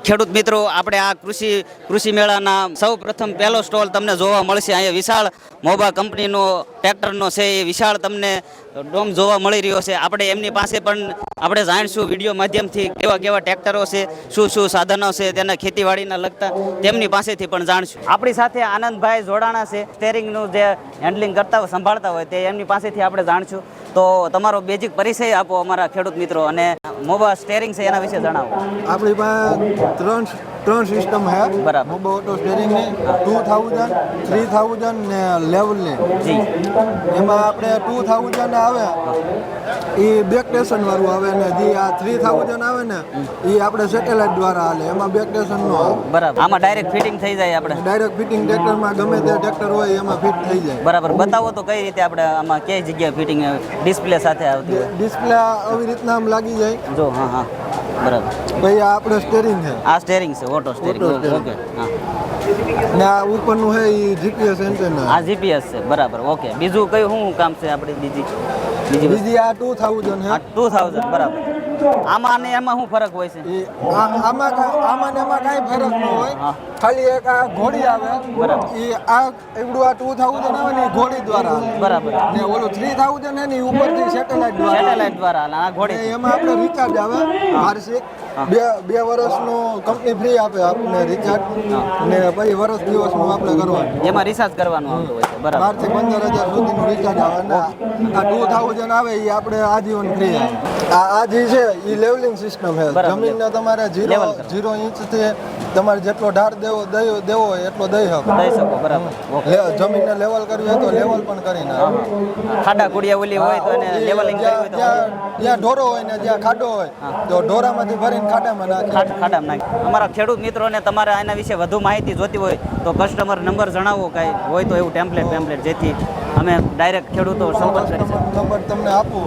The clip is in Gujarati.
ખેડૂત મિત્રો આપણે આ કૃષિ મેળાના સૌ પ્રથમ પહેલો સ્ટોલ તમને જોવા મળશે. અહીંયા વિશાળ મોબા કંપનીનો ટ્રેક્ટરનો છે એ વિશાળ તમને ડોમ જોવા મળી રહ્યો છે. આપણે એમની પાસે પણ આપણે જાણીશું વિડીયો માધ્યમથી કેવા કેવા ટ્રેક્ટરો છે, શું સાધનો છે, તેના ખેતીવાડીના લગતા તેમની પાસેથી પણ જાણીશું. આપણી સાથે આનંદભાઈ જોડાણા છે, સ્ટેરિંગનું જે હેન્ડલિંગ કરતા હોય, સંભાળતા હોય તે એમની પાસેથી આપણે જાણીશું. તો તમારો બેઝિક પરિચય આપો અમારા ખેડૂત મિત્રો, અને મોબા સ્ટેરિંગ છે એના વિશે જણાવો. આપણી પાસે ત્રણ સિસ્ટમ છે. બરાબર. મોબા ઓટો સ્ટેરિંગની 2000, 3000 ને લેવલની. જી. એમાં આપણે 2000 આવે એ બેક સ્ટેશન વાળું આવે, ને જે આ 3000 આવે ને એ આપણે સેટેલાઇટ દ્વારા હાલે, એમાં બેક સ્ટેશન નો આવે. બરાબર. આમાં ડાયરેક્ટ ફિટિંગ થઈ જાય આપણે. ડાયરેક્ટ ફિટિંગ ટ્રેક્ટરમાં ગમે તે ટ્રેક્ટર હોય એમાં ફિટ થઈ જાય. બરાબર. બતાવો તો કઈ રીતે આપણે આમાં કઈ જગ્યાએ ફિટિંગ ડિસ્પ્લે સાથે આવતી હોય. ડિસ્પ્લે આવી રીતના આમ લાગી જાય. જો હા બરાબર. પછી આ આપણે સ્ટેરિંગ છે. આ સ્ટેરિંગ છે, ઓટો સ્ટેરિંગ. Auto okay. હા, ને આ ઉપરનું છે એ જીપીએસ એન્ટેના. આ જીપીએસ છે. બરાબર. ઓકે. બીજું કયું શું કામ છે આપણે? બીજી વસ્તુ? બીજી આ 2000 છે. આ 2000. બરાબર. આમાં ને એમાં શું ફરક હોય છે? આમાં ને એમાં કાંઈ ફરક ન હોય. હા. ખાલી એક આ ઘોડી આવે. બરાબર. એ આ એવડું આ 2000 આવે ને એ ઘોડી દ્વારા આવે. બરાબર. ને ઓલું 3000 ને એ ઉપરથી સેટેલાઇટ દ્વારા આવે. સેટેલાઇટ દ્વારા આ ને ઘોડી. એમાં આપણે રિચાર્જ આવે વાર્ષિક. બે વર્ષનું કંપની ફ્રી આપે આપણને રિચાર્જ. ને પછી વર્ષ દિવસનું આપણે કરવાનું. એમાં રિચાર્જ કરવાનું આવતું હોય છે. બરાબર. 12 થી 15000 સુધીનું રિચાર્જ આવે. ને આ 2000 આવે એ આપણે આજીવન ફ્રી આવે. આ જે છે એ લેવલિંગ સિસ્ટમ છે. બરાબર. જમીનને તમારે Level કરો. 0 ઇંચથી તમારે જેટલો ઢાળ દેવો હોય એટલો દઈ શકો. દઈ શકો. બરાબર. ઓકે. જમીનને લેવલ કરવી હોય તો લેવલ પણ કરી નાખે. ખાડા કુડિયા ઓલી હોય તો એને લેવલિંગ કરવી હોય તો જ્યાં ઢોરો હોય ને જ્યાં ખાડો હોય તો ઢોરામાંથી ભરીને ખાડામાં નાખે. ખાડામાં નાખી. અમારા ખેડૂત મિત્રોને તમારે આના વિશે વધુ માહિતી જોતી હોય તો કસ્ટમર નંબર જણાવો, કાંઈ હોય તો એવું ટેમ્પલેટ જેથી અમે ડાયરેક્ટ ખેડૂતો સંપર્ક કરી શકીએ. નંબર તમને આપું.